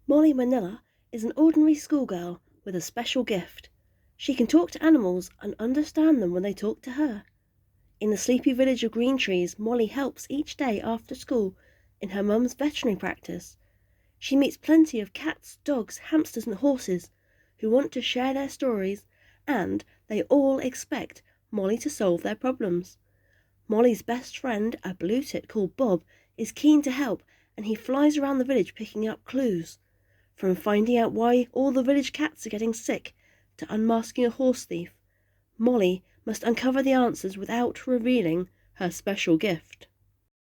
Molly Manila is an ordinary schoolgirl with a special gift. She can talk to animals and understand them when they talk to her. In the sleepy village of Greentrees, Molly helps each day after school in her mum's veterinary practice. She meets plenty of cats, dogs, hamsters and horses who want to share their stories, and they all expect Molly to solve their problems. Molly's best friend, a blue tit called Bob, is keen to help, and he flies around the village picking up clues. From finding out why all the village cats are getting sick to unmasking a horse thief, Molly must uncover the answers without revealing her special gift.